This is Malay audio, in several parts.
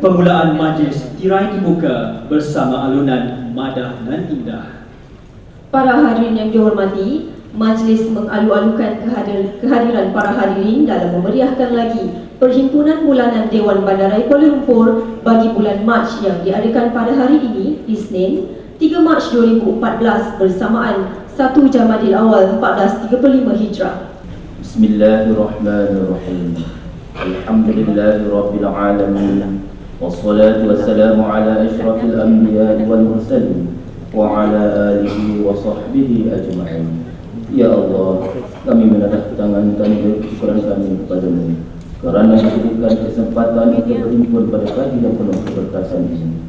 Permulaan majlis tirai dibuka bersama alunan Madah Nan Indah. Para hadirin yang dihormati, majlis mengalu-alukan kehadiran para hadirin dalam memeriahkan lagi Perhimpunan Bulanan Dewan Bandaraya Kuala Lumpur bagi bulan Mac yang diadakan pada hari ini, Isnin, 3 Mac 2014 bersamaan 1 Jamadil Awal 1435 Hijrah. Bismillahirrahmanirrahim. Alhamdulillahirabbil alamin. Wassalatu wassalamu ala asyrafil anbiya'i wal mursalin wa ala alihi wa sahbihi ajma'in. Ya Allah, kami menadah tangan tanda kesyukuran kami kepadamu kerana memberikan kesempatan untuk berhimpun pada pagi yang penuh keberkatan ini.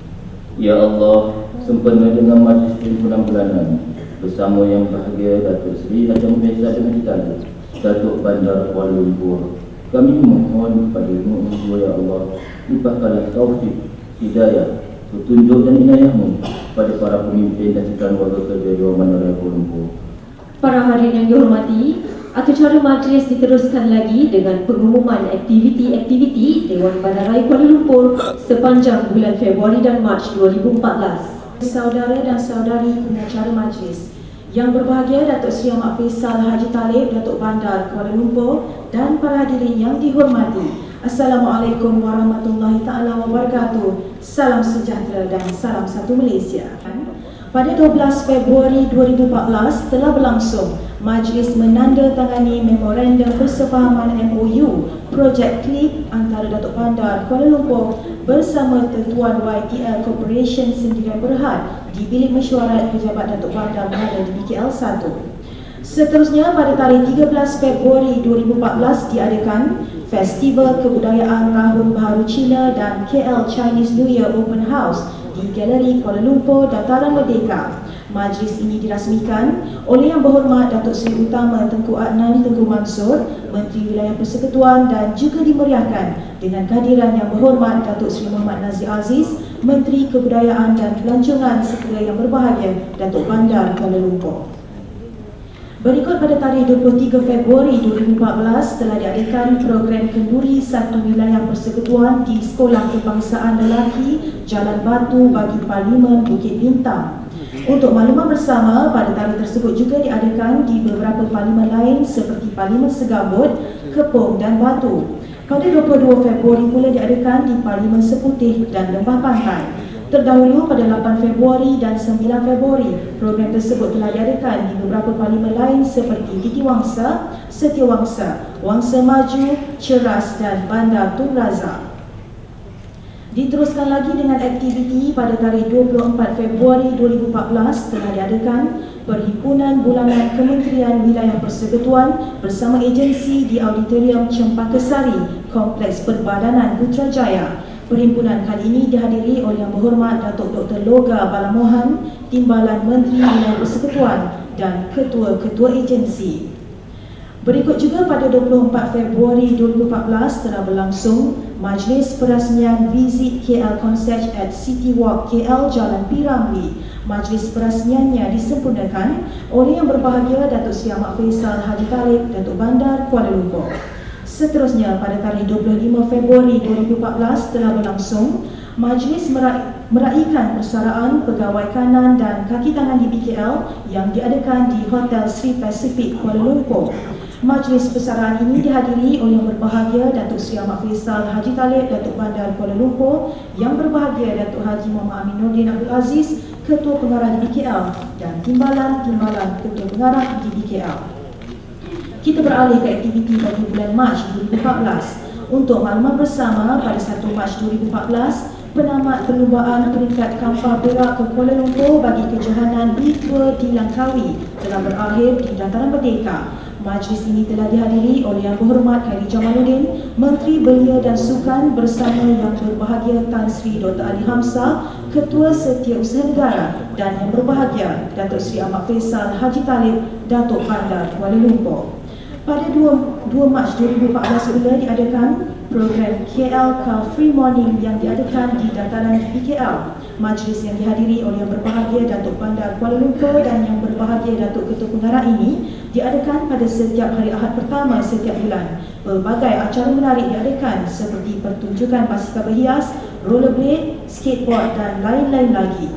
Ya Allah, sempena dengan majlis perhimpunan bulanan bersama yang bahagia Datuk Seri Haji Muhammad Haji Talib, Datuk Bandar Kuala Lumpur, kami mohon kepada-Mu, ya Allah, limpahkanlah taufik, hidayah, petunjuk dan inayah-Mu pada para pemimpin dan sekalian warga kerja Dewan Bandaraya Kuala Lumpur. Para hadirin yang dihormati, acara majlis diteruskan lagi dengan pengumuman aktiviti-aktiviti Dewan Bandaraya Kuala Lumpur sepanjang bulan Februari dan Mac 2014. Saudara dan saudari pengacara majlis yang berbahagia, Datuk Seri Ahmad Faisal Haji Talib, Datuk Bandar Kuala Lumpur, dan para hadirin yang dihormati, Assalamualaikum warahmatullahi taala wabarakatuh. Salam sejahtera dan salam satu Malaysia. Pada 12 Februari 2014 telah berlangsung majlis menandatangani memorandum persefahaman MOU Projek KLIP antara Datuk Bandar Kuala Lumpur bersama Ketuan YTL Corporation Sendirian Berhad di Bilik Mesyuarat Pejabat Datuk Bandar berada di BKL 1. Seterusnya, pada tarikh 13 Februari 2014 diadakan Festival Kebudayaan Tahun Baharu Cina dan KL Chinese New Year Open House di Galeri Kuala Lumpur, Dataran Merdeka. Majlis ini dirasmikan oleh Yang Berhormat Datuk Seri Utama Tengku Adnan Tengku Mansur, Menteri Wilayah Persekutuan, dan juga dimeriahkan dengan kehadiran Yang Berhormat Datuk Seri Muhammad Nazir Aziz, Menteri Kebudayaan dan Pelancongan serta Yang Berbahagia Datuk Bandar Kuala Lumpur. Berikut pada tarikh 23 Februari 2014 telah diadakan program kenduri satu wilayah persekutuan di Sekolah Kebangsaan Lelaki Jalan Batu bagi Parlimen Bukit Bintang. Untuk makluman bersama, pada tarikh tersebut juga diadakan di beberapa parlimen lain seperti Parlimen Segambut, Kepong dan Batu. Pada 22 Februari pula diadakan di Parlimen Seputih dan Lembah Pantai. Terdahulu pada 8 Februari dan 9 Februari, program tersebut telah diadakan di beberapa parlimen lain seperti Titiwangsa, Setiawangsa, Wangsa Maju, Ceras dan Bandar Tun Razak. Diteruskan lagi dengan aktiviti pada tarikh 24 Februari 2014 telah diadakan Perhimpunan Bulanan Kementerian Wilayah Persekutuan bersama agensi di Auditorium Cempaka Sari, Kompleks Perbadanan Putrajaya. Perhimpunan kali ini dihadiri oleh Yang Berhormat Datuk Dr. Loga Balamohan, Timbalan Menteri Wilayah Persekutuan dan Ketua-Ketua Agensi. Berikut juga pada 24 Februari 2014 telah berlangsung Majlis Perasmian Visit KL Concierge at City Walk KL Jalan P. Ramlee. Majlis perasmiannya disempurnakan oleh Yang Berbahagia Datuk Seri Ahmad Faisal Haji Talib, Datuk Bandar Kuala Lumpur. Seterusnya, pada tarikh 25 Februari 2014 telah berlangsung Majlis meraihkan persaraan pegawai kanan dan kaki tangan di BKL yang diadakan di Hotel Sri Pacific Kuala Lumpur. Majlis persaraan ini dihadiri oleh Yang Berbahagia Datuk Seri Ahmad Faisal Haji Talib, Datuk Bandar Kuala Lumpur, Yang Berbahagia Datuk Haji Muhammad Aminuddin Abdul Aziz, Ketua Pengarah di BKL, dan Timbalan Ketua Pengarah di BKL. Kita beralih ke aktiviti bagi bulan Mac 2014. Untuk makluman bersama, pada 1 Mac 2014, penamat perlumbaan peringkat kampar perak ke Kuala Lumpur bagi kejohanan B2 di Langkawi telah berakhir di Dataran Merdeka. Majlis ini telah dihadiri oleh Yang Berhormat Khairi Jamaluddin, Menteri Belia dan Sukan bersama Yang Berbahagia Tan Sri Dr. Ali Hamzah, Ketua Setiausaha Negara, dan Yang Berbahagia Datuk Seri Ahmad Faisal Haji Talib, Datuk Bandar Kuala Lumpur. Pada 2 Mac 2014 pula diadakan program KL Car Free Morning yang diadakan di Dataran BKL. Majlis yang dihadiri oleh Yang Berbahagia Datuk Bandar Kuala Lumpur dan Yang Berbahagia Datuk Ketua Pengarah ini diadakan pada setiap hari Ahad pertama setiap bulan. Pelbagai acara menarik diadakan seperti pertunjukan basikal berhias, rollerblade, skateboard dan lain-lain lagi.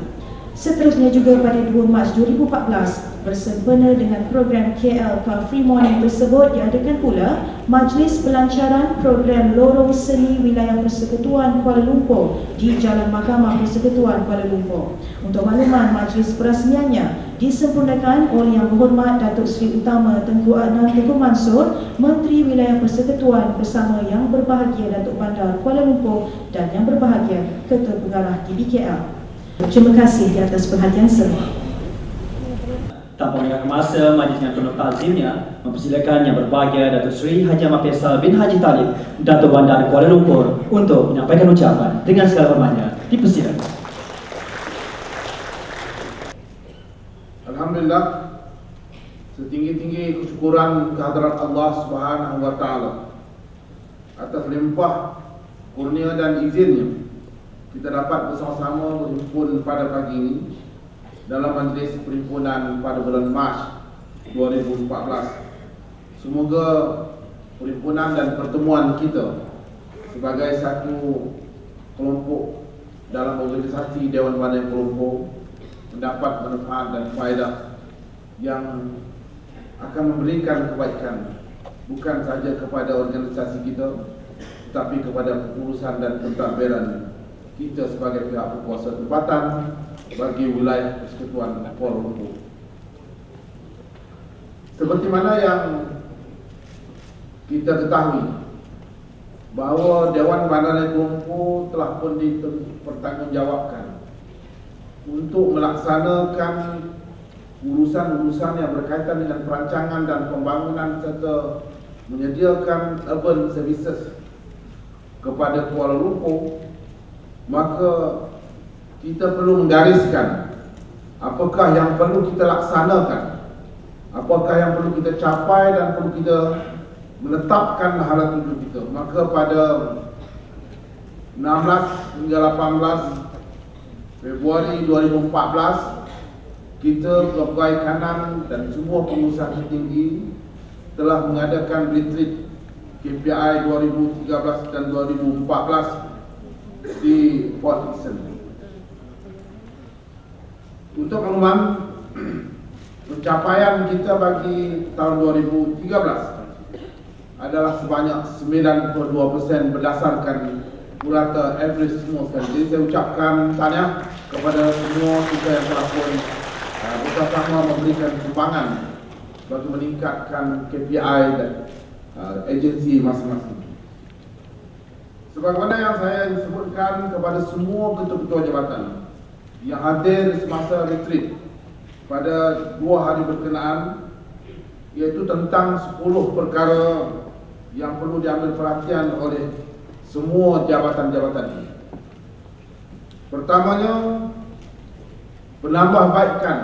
Seterusnya juga pada 2 Mac 2014, bersempena dengan program KL Car Free Morning tersebut, diadakan pula majlis pelancaran program Lorong Seni Wilayah Persekutuan Kuala Lumpur di Jalan Mahkamah Persekutuan Kuala Lumpur. Untuk makluman, majlis perasmiannya disempurnakan oleh Yang Berhormat Datuk Seri Utama Tengku Adnan Tengku Mansur, Menteri Wilayah Persekutuan, bersama Yang Berbahagia Datuk Bandar Kuala Lumpur dan Yang Berbahagia Ketua Pengarah DBKL. Terima kasih di atas perhatian semua. Tanpa meninggalkan masa, majlis yang penuh takzimnya mempersilakan Yang Berbahagia Datuk Seri Haji Ahmad Faisal bin Haji Talib, Datuk Bandar Kuala Lumpur, untuk menyampaikan ucapan. Dengan segala hormatnya, dipersilakan. Alhamdulillah, setinggi-tinggi kesyukuran kehadirat Allah Subhanahu wa taala atas limpah kurnia dan izinnya kita dapat bersama-sama berhimpun pada pagi ini dalam majlis perhimpunan pada bulan Mac 2014. Semoga perhimpunan dan pertemuan kita sebagai satu kelompok dalam organisasi Dewan Bandar Kuala Lumpur mendapat manfaat dan faedah yang akan memberikan kebaikan bukan sahaja kepada organisasi kita, tetapi kepada pengurusan dan pentadbiran kita sebagai pihak berkuasa tempatan bagi wilayah Persekutuan Kuala Lumpur. Seperti mana yang kita ketahui bahawa Dewan Bandar Kuala Lumpur telah pun dipertanggungjawabkan untuk melaksanakan urusan-urusan yang berkaitan dengan perancangan dan pembangunan serta menyediakan urban services kepada Kuala Lumpur. Maka kita perlu menggariskan apakah yang perlu kita laksanakan, apakah yang perlu kita capai dan perlu kita menetapkan hala tuju kita. Maka pada 16 hingga 18 Februari 2014, kita Pegawai Kanan dan semua pengusaha tertinggi telah mengadakan retreat KPI 2013 dan 2014 di Port Dickson. Untuk makluman, pencapaian kita bagi tahun 2013 adalah sebanyak 92% berdasarkan purata average semua sekali. Jadi saya ucapkan tahniah kepada semua kita yang telah pun bersama memberikan sumbangan bagi meningkatkan KPI dan agensi masing-masing. Sebagaimana yang saya sebutkan kepada semua ketua-ketua jabatan yang hadir semasa retreat pada 2 hari berkenaan, iaitu tentang 10 perkara yang perlu diambil perhatian oleh semua jabatan-jabatan ini. Pertamanya, penambahbaikan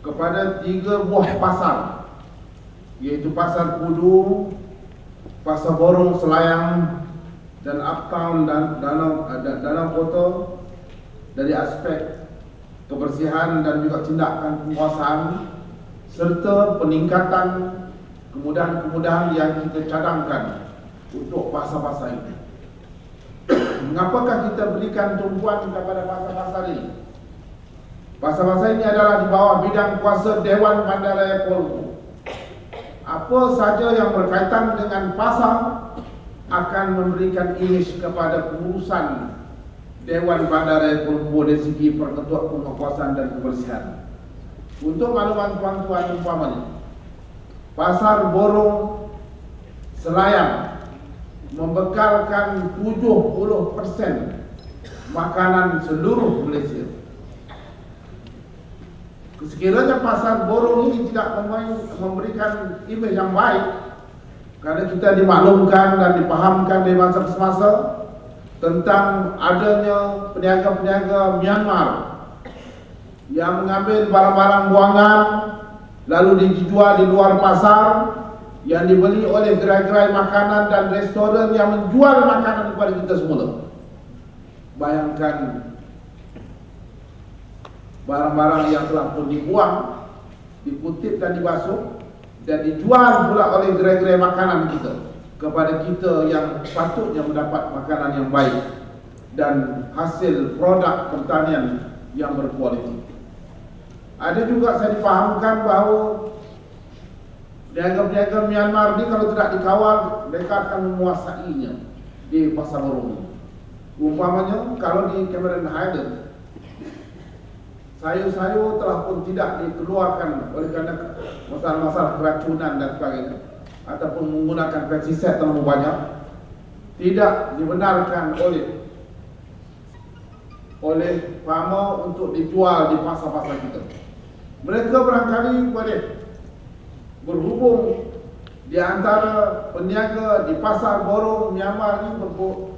kepada 3 buah pasar, iaitu Pasar Pudu, Pasar Borong Selayang dan Uptown dan Danau Kota dari aspek kebersihan dan juga tindakan penguasaan serta peningkatan kemudahan-kemudahan yang kita cadangkan untuk pasar-pasar ini. Mengapakah kita berikan tumpuan kepada pasar-pasar ini? Pasar-pasar ini adalah di bawah bidang kuasa Dewan Bandaraya Kuala Lumpur. Apa saja yang berkaitan dengan pasar akan memberikan imej kepada pengurusan Dewan Bandaraya Kuala Lumpur dari segi perketuan penguasaan dan kebersihan. Untuk makluman tuan-tuan umpamanya, Pasar Borong Selayang membekalkan 70% makanan seluruh Malaysia. Sekiranya Pasar Borong ini tidak memberikan imej yang baik, kerana kita dimaklumkan dan dipahamkan dari masa ke semasa tentang adanya peniaga-peniaga Myanmar yang mengambil barang-barang buangan lalu dijual di luar pasar, yang dibeli oleh gerai-gerai makanan dan restoran yang menjual makanan kepada kita semula. Bayangkan barang-barang yang telah pun dibuang, dikutip dan dibasuh dan dijual pula oleh gerai-gerai makanan kita kepada kita yang patutnya mendapat makanan yang baik dan hasil produk pertanian yang berkualiti. Ada juga saya difahamkan bahawa peniaga-peniaga Myanmar ni kalau tidak dikawal, mereka akan menguasainya di pasar borong. Umpamanya kalau di Cameron Highlands, sayur-sayur telah pun tidak dikeluarkan oleh kerana masalah-masalah keracunan dan sebagainya, ataupun menggunakan pestisida terlalu banyak, tidak dibenarkan oleh farmer untuk dijual di pasar-pasar kita. Mereka barangkali boleh berhubung di antara peniaga di pasar borong Myanmar ini,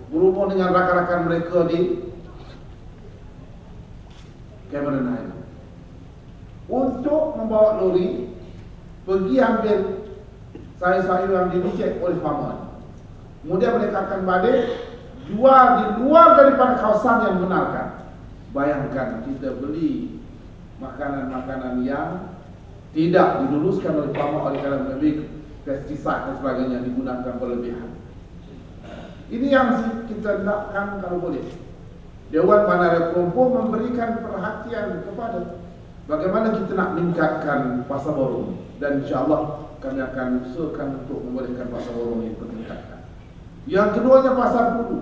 berhubung dengan rakan-rakan mereka di Cameron Highlands untuk membawa lori pergi ambil sayur-sayur yang direject oleh farmer. Kemudian mereka akan balik jual di luar daripada kawasan yang benarkan. Bayangkan kita beli makanan-makanan yang tidak diluluskan oleh farmer oleh kerana lebih pestisida dan sebagainya digunakan berlebihan. Ini yang kita nakkan kalau boleh. Dewan Bandar Kuala Lumpur memberikan perhatian kepada bagaimana kita nak meningkatkan pasar borong, dan insya-Allah kami akan usahakan untuk membolehkan pasar borong ini bertingkatkan. Yang keduanya pasar Pudu.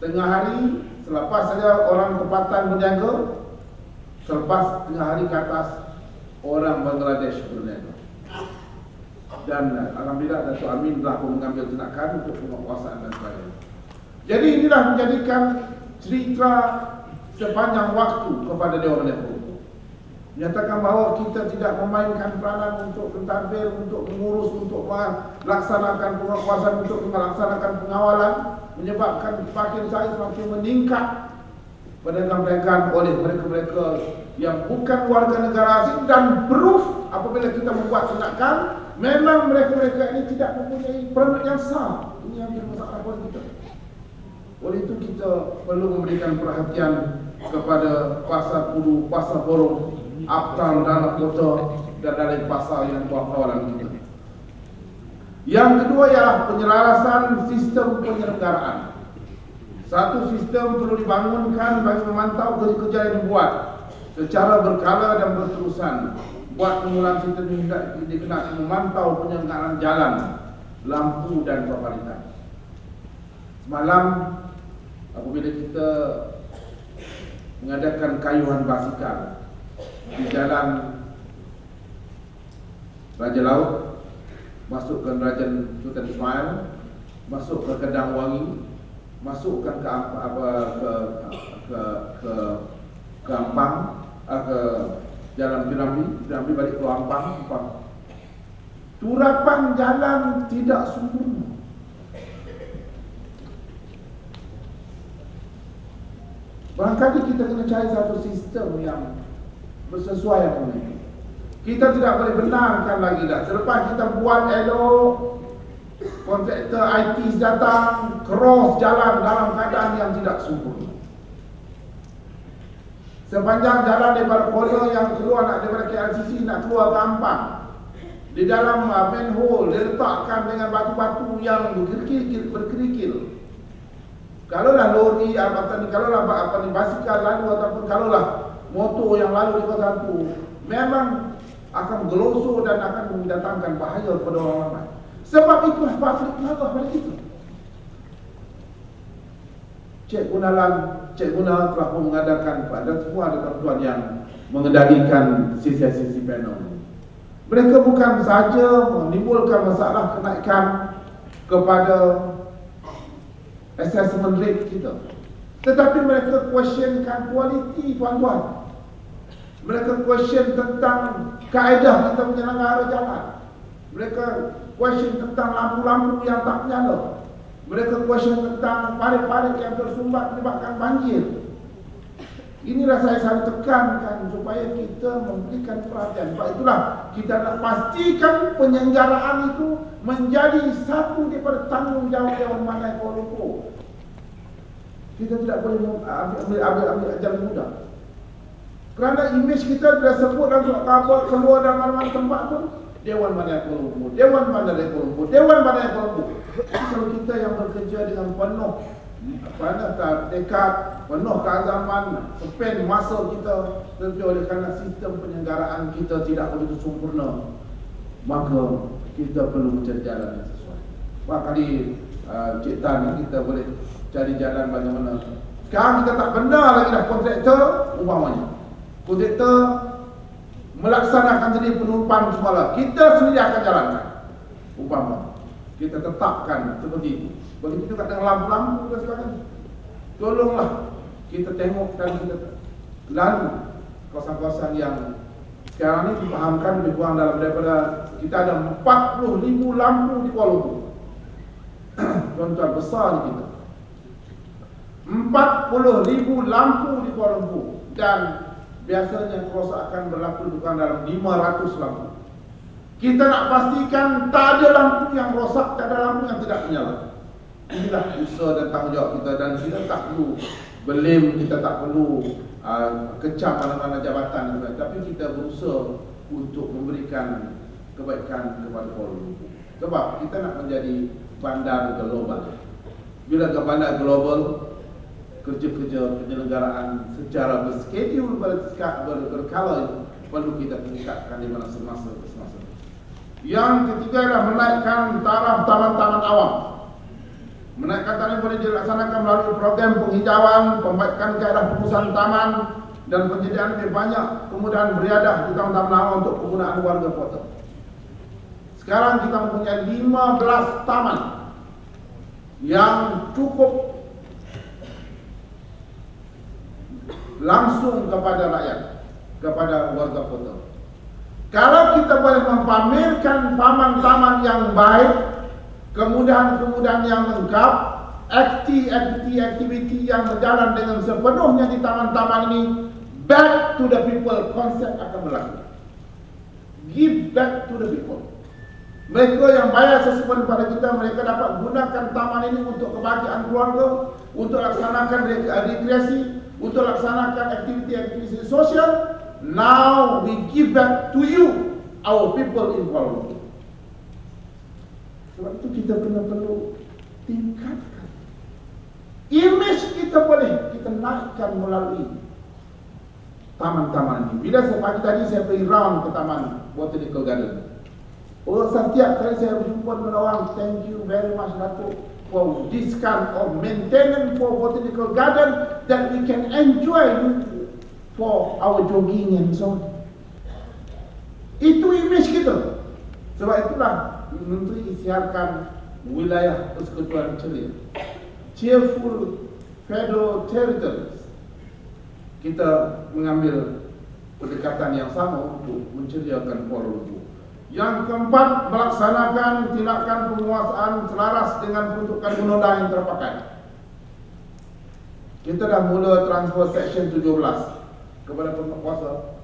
Tengah hari selepas saja orang tempatan berniaga, selepas tengah hari ke atas orang Bangladesh berniaga. Dan alhamdulillah Datuk Amin telah pun mengambil tindakan untuk penguasaan dan sebagainya. Jadi inilah menjadikan cerita sepanjang waktu kepada Dewan Bandar Kuala Lumpur. Menyatakan bahawa kita tidak memainkan peranan untuk pentadbir, untuk mengurus, untuk melaksanakan penguasaan, untuk melaksanakan pengawalan, menyebabkan semakin saya semakin meningkat perdagangan oleh mereka-mereka yang bukan warga negara asing, dan proof apabila kita membuat tindakan memang mereka-mereka ini tidak mempunyai peranan yang sah. Ini yang menjadi masalah buat kita. Oleh itu kita perlu memberikan perhatian kepada pasar Pudu, pasar borong, uptown dalam kota dan dalam pasar yang bawah kawalan kita. Yang kedua ialah penyelarasan sistem penyelenggaraan. Satu sistem perlu dibangunkan bagi memantau kerja-kerja yang dibuat secara berkala dan berterusan. Buat pengulangan sistem ini dikenal memantau penyelenggaraan jalan, lampu dan pemalitan. Semalam apabila kita mengadakan kayuhan basikal di jalan Raja Laut, masuk ke Rajan Sultan Ismail, masuk ke Kedang Wangi, masukkan ke Ampang, ke Jalan Piramli balik ke Ampang. Turapan jalan tidak sempurna. Barangkali kita kena cari satu sistem yang bersesuaian dengan itu. Kita tidak boleh benarkan lagi dah. Selepas kita buat elok, kontraktor IT datang, cross jalan dalam keadaan yang tidak sempurna. Sepanjang jalan daripada Korea yang keluar nak daripada KLCC nak keluar ke Ampang, di dalam manhole diletakkan dengan batu-batu yang berkerikil. Kalaulah lori, kalaulah basikal lalu ataupun kalaulah motor yang lalu di kawasan itu, memang akan gelosor dan akan mendatangkan bahaya kepada orang ramai. Sebab itulah public marah pada kita. Cik Gunalan telah mengadakan pada semua tuan-tuan yang mengendalikan sisi-sisi panel. Mereka bukan sahaja menimbulkan masalah kenaikan kepada assessment rate kita, tetapi mereka questionkan kualiti tuan-tuan. Mereka question tentang kaedah kita menyelenggara jalan. Mereka question tentang lampu-lampu yang tak menyala. Mereka question tentang parit-parit yang tersumbat menyebabkan banjir. Inilah saya selalu tekankan supaya kita memberikan perhatian. Sebab itulah kita nak pastikan penyelenggaraan itu menjadi satu daripada tanggungjawab Dewan Bandar Kuala Lumpur. Kita tidak boleh ambil jalan mudah. Kerana imej kita dah sebut dalam surat khabar, keluar dalam mana-mana tempat pun Dewan Bandar Kuala Lumpur, Dewan Bandar Kuala Lumpur, Dewan Bandar Kuala Lumpur. Kalau kita yang bekerja dengan penuh tekad, penuh keazaman, spend masa kita, tapi oleh kerana sistem penyelenggaraan kita tidak begitu sempurna, maka kita perlu mencari jalan yang sesuai. Kali Cik Tan kita boleh cari jalan bagaimana. Sekarang kita tak benar lagi dah kontraktor, umpamanya kontraktor melaksanakan jadi penumpang semula, kita sendiri akan jalankan. Umpama kita tetapkan seperti itu. Begitu juga dengan lampu-lampu dan sebagainya. Tolonglah kita tengok dan kita lalu kawasan-kawasan yang sekarang ini dipahamkan lebih kurang dalam daripada kita ada 40,000 lampu di Kuala Lumpur. Tuan-tuan besar di kita. 40,000 lampu di Kuala Lumpur dan biasanya kerosakan berlaku lebih kurang dalam 500 lampu. Kita nak pastikan tak ada lampu yang rosak, tak ada lampu yang tidak menyala. Inilah usaha dan tanggungjawab kita, dan kita tak perlu blame, kita tak perlu kecam mana-mana jabatan, tapi kita berusaha untuk memberikan kebaikan kepada Kuala Lumpur. Sebab kita nak menjadi bandar global. Bila ke bandar global, kerja-kerja penyelenggaraan secara berskedul, berkala itu perlu kita tingkatkan di masa-masa. Yang ketiga adalah menaikkan taraf taman-taman awam. Menaikkan taraf boleh dilaksanakan melalui program penghijauan, pembaikan kaedah pengurusan taman dan penyediaan lebih banyak kemudahan beriadah di taman-taman awam untuk penggunaan warga kota. Sekarang kita mempunyai 15 taman yang cukup langsung kepada rakyat, kepada warga kota. Kalau kita boleh mempamerkan taman-taman yang baik, kemudahan-kemudahan yang lengkap, aktiviti yang berjalan dengan sepenuhnya di taman-taman ini, back to the people konsep akan berlaku. Give back to the people. Mereka yang bayar sesuatu kepada kita, mereka dapat gunakan taman ini untuk kebahagiaan keluarga, untuk laksanakan rekreasi, untuk laksanakan aktiviti-aktiviti sosial. Now we give back to you, our people in Kuala Lumpur. Sebab itu kita perlu tingkatkan image kita, boleh kita naikkan melalui taman-taman ini. Bila saya pagi tadi saya pergi round ke Taman Botanical Garden, setiap kali saya berjumpa dengan orang, thank you very much Datuk for this kind of maintenance for Botanical Garden that we can enjoy for our jogging and so on. Itu image kita. Sebab itulah Menteri isytiharkan wilayah persekutuan ceria, cheerful federal territories. Kita mengambil pendekatan yang sama untuk menceriakan Kuala Lumpur. Yang keempat, melaksanakan tindakan penguasaan selaras dengan peruntukan undang-undang yang terpakai. Kita dah mula transfer Section 17 kepada penguasa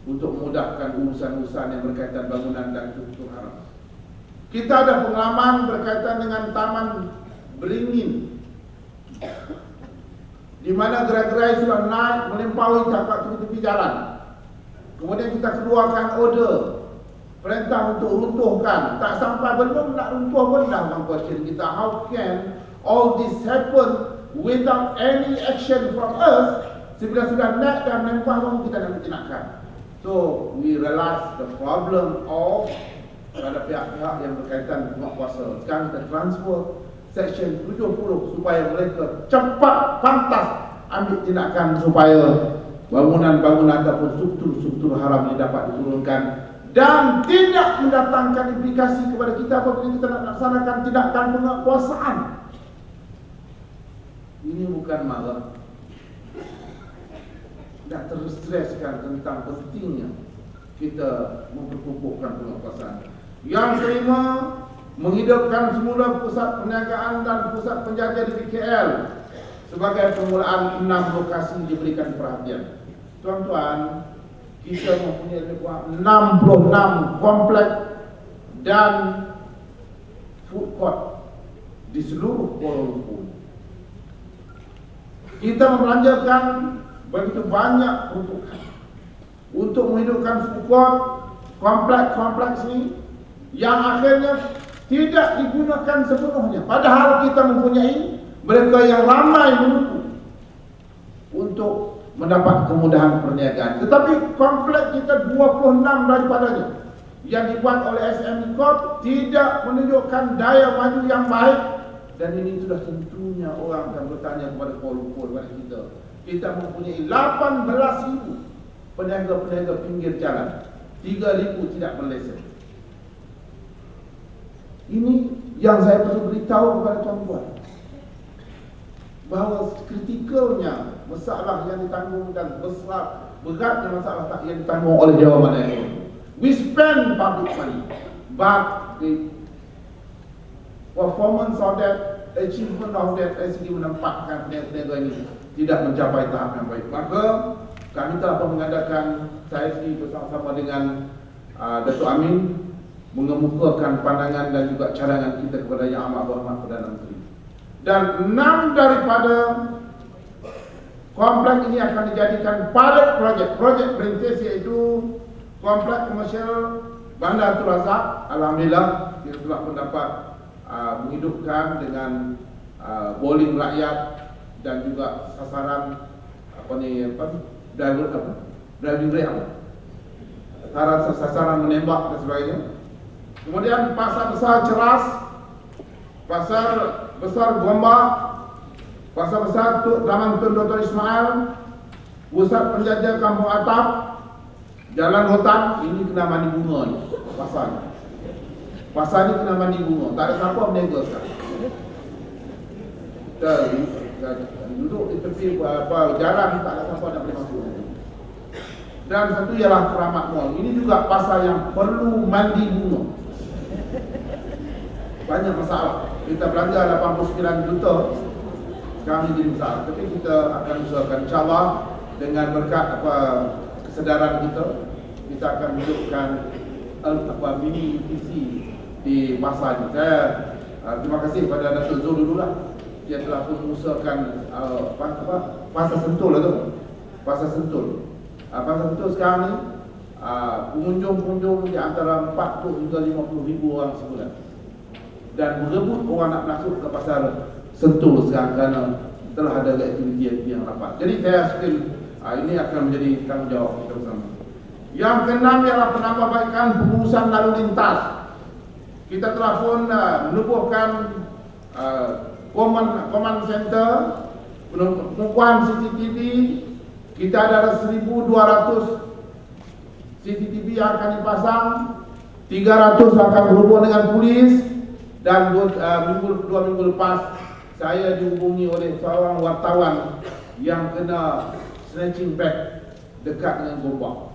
untuk memudahkan urusan-urusan yang berkaitan bangunan dan struktur haram. Kita ada pengalaman berkaitan dengan Taman Beringin, di mana gerai-gerai sudah naik melampaui tapak tepi jalan. Kemudian kita keluarkan order, perintah untuk runtuhkan. Tak sampai belum nak runtuh pun dah orang question kita, how can all this happen without any action from us? Bila sudah naik dan melempah pun kita nak tindakan. So we realize the problem of pada pihak-pihak yang berkaitan dengan kuasa. Sekarang kita transfer Section 70 supaya mereka cepat pantas ambil tindakan supaya bangunan-bangunan ataupun struktur-struktur haram ini dapat diturunkan dan tidak mendatangkan implikasi kepada kita apabila kita nak laksanakan tindakan penguasaan. Ini bukan marah. Tidak terstreskan tentang pentingnya kita memperkukuhkan penguasaan. Yang kelima, menghidupkan semula pusat perniagaan dan pusat penjaga di BKL sebagai permulaan 6 lokasi diberikan perhatian. Tuan-tuan, kita mempunyai 66 komplek dan food court di seluruh Kuala Lumpur. Kita membelanjakan begitu banyak peruntukan untuk menghidupkan food court, kompleks-kompleks ini yang akhirnya tidak digunakan sepenuhnya. Padahal kita mempunyai mereka yang ramai menunggu untuk mendapat kemudahan perniagaan. Tetapi komplek kita 26 daripadanya yang dibuat oleh SME Corp tidak menunjukkan daya maju yang baik, dan ini sudah tentunya orang akan bertanya kepada Kuala Lumpur, kepada kita. Kita mempunyai 18,000 peniaga-peniaga pinggir jalan, 3,000 tidak berlesen. Ini yang saya perlu beritahu kepada tuan-tuan, bahawa kritikalnya masalah yang ditanggung dan besar beratnya masalah yang ditanggung oleh Dewan Bandar. We spend public money, but the performance of that, achievement of that, SCD menempatkan peniaga ini tidak mencapai tahap yang baik. Maka kami telah mengadakan, saya bersama-sama dengan Datuk Amin, mengemukakan pandangan dan juga cadangan kita kepada Yang Amat Berhormat Perdana Menteri. Dan 6 daripada komplek ini akan dijadikan pilot projek perintis, iaitu komplek komersial Bandar Tun Razak. Alhamdulillah kita telah mendapat menghidupkan dengan bowling rakyat dan juga sasaran driving range, sasaran menembak dan sebagainya. Kemudian pasar besar Ceras, pasar besar Gombak, pasar besar Taman Tun Dr. Ismail, pusat penjajah Kampung Atap, Jalan Rotan. Ini kena mandi bunga ni pasar. Pasar ni kena mandi bunga, tak ada siapa berniaga sekarang. Kita duduk di tepi jalan, tak ada siapa nak boleh masuk. Dan satu ialah Keramat Mall. Ini juga pasar yang perlu mandi bunga. Banyak masalah. Kita belanja 89 juta, kami jadi masalah. Tapi kita akan usahakan, insyaAllah, dengan berkat kesedaran kita akan hidupkan mini UTC di pasar ini. Saya terima kasih kepada Datuk Zul dululah. Dia telah pun mengusahakan pasar Sentul itu. Pasar Sentul. Pasar Sentul sekarang ni pengunjung-pengunjung di antara 40 hingga 50 ribu orang sebulan. Dan berebut orang nak masuk ke pasar Sentul sekarang kerana telah ada aktiviti yang rapat. Jadi saya yakin ini akan menjadi tanggungjawab kita bersama. Yang keenam ialah penambahbaikan pengurusan lalu lintas. Kita telah pun menubuhkan command center, pengukuhan CCTV. Kita ada 1,200 CCTV yang akan dipasang, 300 akan berhubung dengan polis. Dan 2 minggu lepas saya dihubungi oleh seorang wartawan yang kena snatching bag dekat dengan Gombak.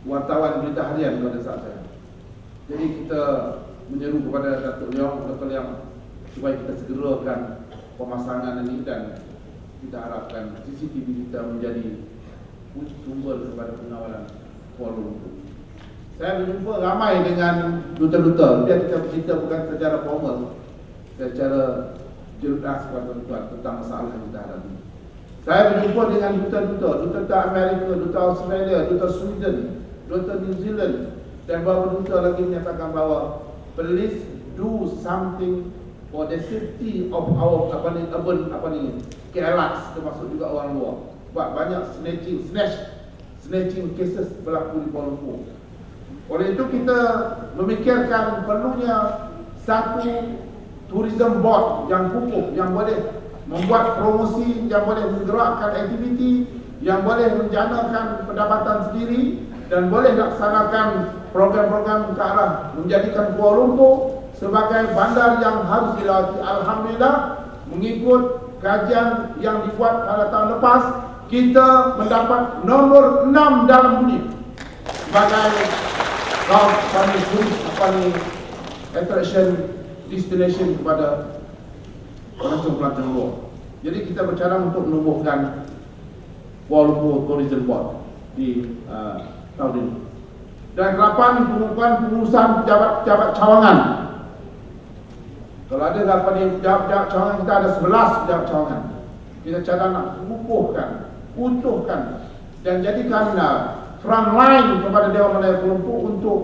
Wartawan berita harian pada saat saya. Jadi kita menyeru kepada Datuk Leong supaya kita segerakan pemasangan ini, dan kita harapkan CCTV kita menjadi sumber kepada pengawalan Kuala Lumpur. Saya berjumpa ramai dengan duta-duta. Biar kita bercerita bukan secara formal, secara jelas kepada tuan-tuan tentang masalah yang kita hadapi. Saya berjumpa dengan duta Amerika, duta Australia, duta Sweden, duta New Zealand, dan beberapa duta lagi menyatakan bahawa please do something for the safety of our urban KLX, termasuk juga orang luar. Sebab banyak snatching cases berlaku di Kuala Lumpur. Oleh itu kita memikirkan perlunya satu tourism board yang kukuh, yang boleh membuat promosi, yang boleh menggerakkan aktiviti, yang boleh menjanakan pendapatan sendiri, dan boleh laksanakan program-program ke arah menjadikan Kuala Lumpur sebagai bandar yang harus dilawati. Alhamdulillah, mengikut kajian yang dibuat pada tahun lepas, kita mendapat nombor 6 dalam dunia sebagai attraction destination kepada pelancong-pelancong luar. Jadi kita bercara untuk menubuhkan Kuala Lumpur Tourism Board di tahun ini. Dan ke-8, pengukuhan pengurusan pejabat cawangan. Kalau ada dapat di pejabat cawangan, kita ada 11 pejabat cawangan. Kita cara nak utuhkan dan jadikan front line kepada Dewan Bandar Kuala Lumpur untuk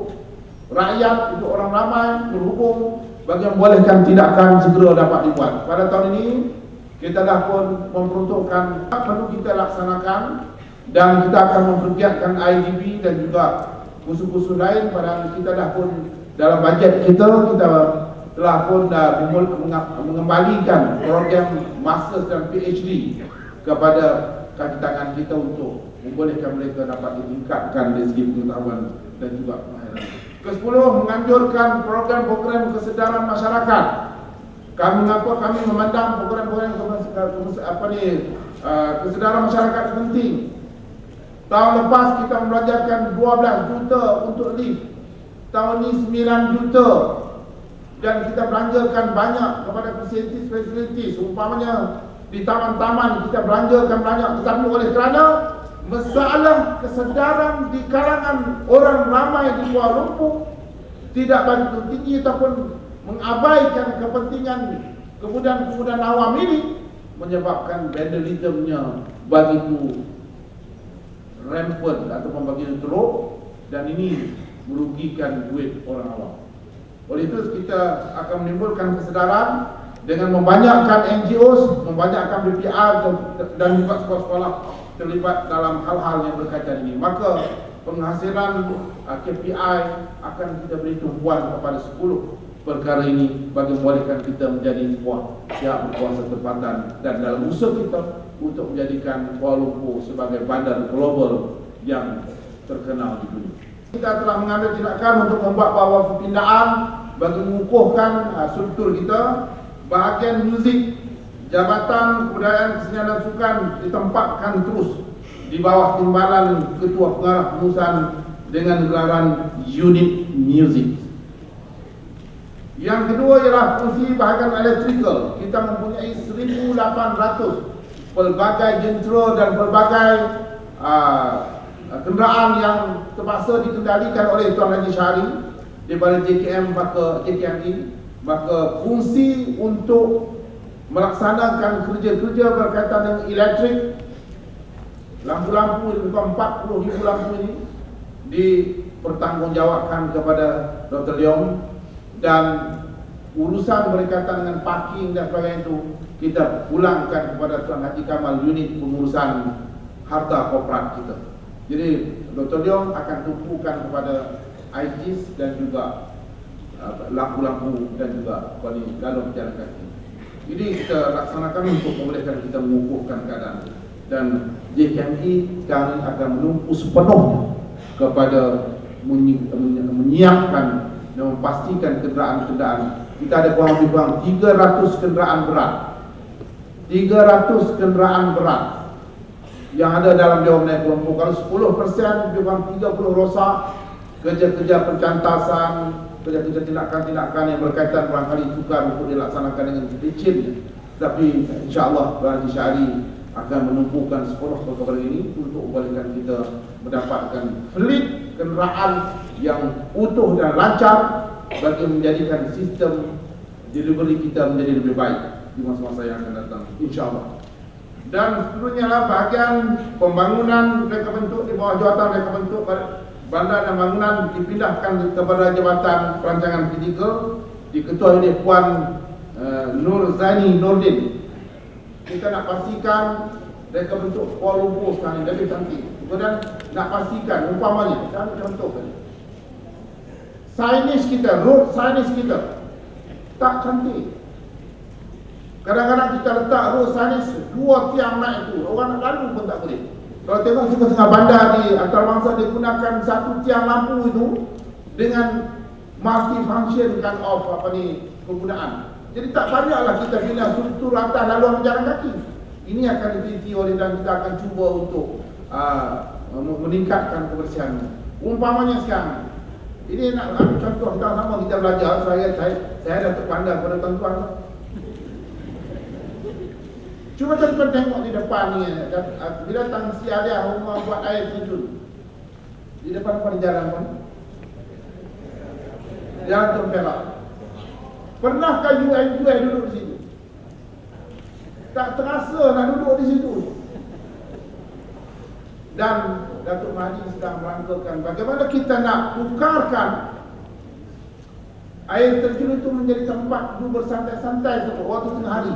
rakyat, untuk orang ramai berhubung bagi membolehkan tindakan segera dapat dibuat. Pada tahun ini kita dah pun memperuntukkan perlu kita laksanakan, dan kita akan mempergiatkan IDB dan juga kursus-kursus lain. Pada kita dah pun dalam bajet kita telah pun dah mengembalikan program Masters dan PhD kepada kaki tangan kita untuk membolehkan mereka dapat ditingkatkan dari segi pengetahuan dan juga pemahaman. Ke-10, menganjurkan program-program kesedaran masyarakat. Kami memandang program-program kesedaran masyarakat penting. Tahun lepas kita membelajarkan 12 juta untuk lift. Tahun ini 9 juta. Dan kita belanjakan banyak kepada fasilitis. Umpamanya di taman-taman kita belanjakan banyak. Tetapi oleh kerana masalah kesedaran di kalangan orang ramai di Kuala Lumpur tidak begitu tinggi ataupun mengabaikan kepentingan kemudahan awam ini, menyebabkan vandalismenya begitu rampant ataupun begitu teruk, dan ini merugikan duit orang awam. Oleh itu kita akan menimbulkan kesedaran dengan membanyakkan NGOs, membanyakkan BPR dan juga sekolah-sekolah terlibat dalam hal-hal yang berkaitan ini. Maka penghasilan KPI akan kita beri tumpuan kepada 10 perkara ini bagi membolehkan kita menjadi sebuah pihak berkuasa tempatan dan dalam usaha kita untuk menjadikan Kuala Lumpur sebagai bandar global yang terkenal di dunia. Kita telah mengambil tindakan untuk membuat beberapa perpindahan bagi mengukuhkan struktur kita. Bahagian muzik, Jabatan Kebudayaan, Kesenian dan Sukan ditempatkan terus di bawah timbalan Ketua Pengarah Pengurusan dengan gelaran unit music. Yang kedua ialah fungsi bahagian elektrikal. Kita mempunyai 1,800 pelbagai jentera dan pelbagai kenderaan yang terpaksa dikendalikan oleh Tuan Haji Syahri daripada JKM ke JKMI. Maka fungsi untuk melaksanakan kerja-kerja berkaitan dengan elektrik, lampu-lampu lebih kurang 40,000 lampu ini dipertanggungjawabkan kepada Dr. Leong, dan urusan berkaitan dengan parking dan sebagainya itu kita pulangkan kepada Tuan Haji Kamal, unit pengurusan harta korporat kita. Jadi Dr. Leong akan tumpukan kepada IGs dan juga lampu-lampu dan juga galon jalan kaki. Ini kita laksanakan untuk membolehkan kita mengukuhkan keadaan, dan JKMI sekarang akan menumpu sepenuhnya kepada menyiapkan dan memastikan kenderaan-kenderaan. Kita ada kurang lebih 300 kenderaan berat. 300 kenderaan berat yang ada dalam Dewan Menai Kuala Lumpur. Kalau 10% lebih kurang 30 rosak, kerja-kerja pencantasan, kerja-kerja tindakan-tindakan yang berkaitan barangkali sukar untuk dilaksanakan dengan licin. Tapi insya-Allah Tuan Haji Syahri akan menumpukan sekolah perkara ini untuk membolehkan kita mendapatkan fleet kenderaan yang utuh dan lancar bagi menjadikan sistem delivery kita menjadi lebih baik di masa-masa yang akan datang, insya-Allah. Dan seterusnya lah bahagian pembangunan reka bentuk di bawah jawatan reka bentuk bandar dan bangunan dipindahkan kepada Jabatan Perancangan Fizikal diketuai oleh Puan Nur Zaini Nordin. Kita nak pastikan reka bentuk Kuala Lumpur sekarang lebih cantik. Kemudian nak pastikan umpamanya contohkan signage kita, road signage kita tak cantik. Kadang-kadang kita letak road signage 2 tiang naik tu, orang nak lalu pun tak boleh. Kalau tengok tengah bandar di antarabangsa digunakan 1 tiang lampu itu dengan multi function kind of penggunaan. Jadi tak payahlah kita bina struktur atas laluan berjalan kaki. Ini akan diteliti oleh, dan kita akan cuba untuk meningkatkan kebersihan. Umpamanya sekarang, ini nak ambil contoh kita sama kita belajar. Saya dapat pandang pada tuan-tuan. Cuba tuan-tuan tengok di depan ni, bila datang si Alia rumah buat air terjun di depan pada jalan pun jalan Tempelak. Pernahkah you duduk di situ? Tak terasa nak duduk di situ. Dan Datuk Mahdi sedang merangkakan bagaimana kita nak tukarkan Air terjun itu menjadi tempat duduk bersantai-santai waktu tengah hari.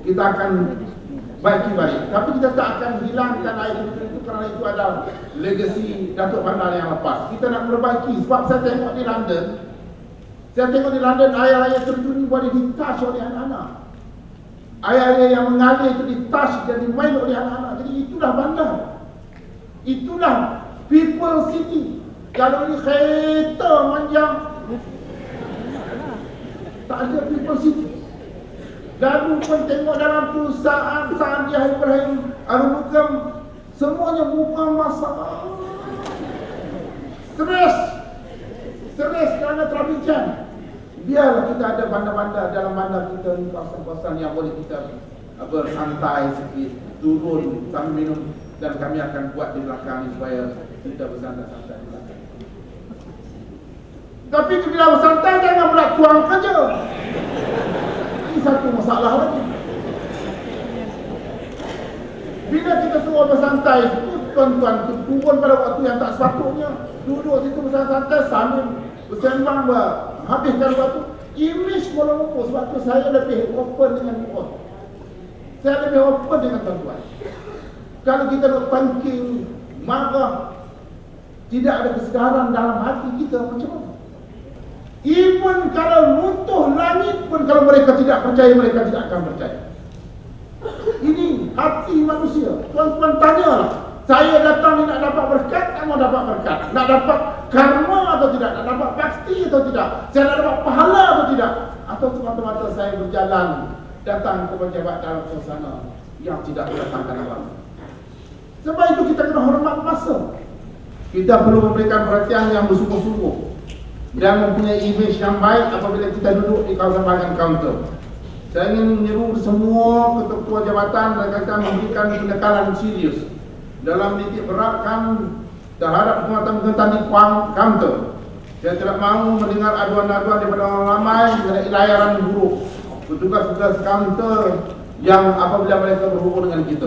Kita akan baik-baik, tapi kita tak akan hilangkan air terjun itu kerana itu adalah legasi Datuk Bandar yang lepas. Kita nak perbaiki, sebab saya tengok di London, air terjun ini boleh ditouch oleh anak-anak. Air yang mengalir itu ditouch dan dimain oleh anak-anak. Jadi itulah bandar, itulah people city. Kalau ni kereta panjang, tak ada people city. Lalu pun tengok dalam perusahaan Sa'adiyah Ibrahim Al-Mukam, semuanya muka masalah, stres kerana trafik jam. Biarlah kita ada bandar-bandar dalam bandar kita ni, kawasan-kawasan yang boleh kita bersantai sikit, turun sambil minum, dan kami akan buat di belakang ni supaya kita bersantai-santai di belakang. Tapi bila bersantai jangan pula tuang kerja. Ini satu masalah lagi. Bila kita suruh bersantai itu, tuan-tuan, turun pada waktu yang tak sepatutnya, duduk situ bersantai sambil bersembang, habiskan waktu. Image Kuala Lumpur, sebab tu saya lebih open dengan tuan. Saya lebih open dengan tuan-tuan. Kalau kita nak tangking, marah, tidak ada kesedaran dalam hati kita, macam mana? Even kalau runtuh langit pun, kalau mereka tidak percaya, mereka tidak akan percaya. Ini hati manusia. Tuan-tuan tanyalah, saya datang ni nak dapat berkat, tak mau dapat berkat, nak dapat karma atau tidak, nak dapat bakti atau tidak, saya nak dapat pahala atau tidak, atau semata-mata saya berjalan datang ke pejabat dalam suasana yang tidak mendatangkan apa. Sebab itu kita kena hormat masa. Kita perlu memberikan perhatian yang bersungguh-sungguh dan mempunyai image yang baik apabila kita duduk di kawasan bahagian kaunter. Saya ingin menyeru semua ketua jabatan rekan-rekan memberikan pendekalan serius dalam titik beratkan terhadap penguatan-penguatan di kaunter. Saya tidak mahu mendengar aduan-aduan daripada orang ramai mengenai layaran buruk petugas-petugas kaunter yang apabila mereka berhubung dengan kita.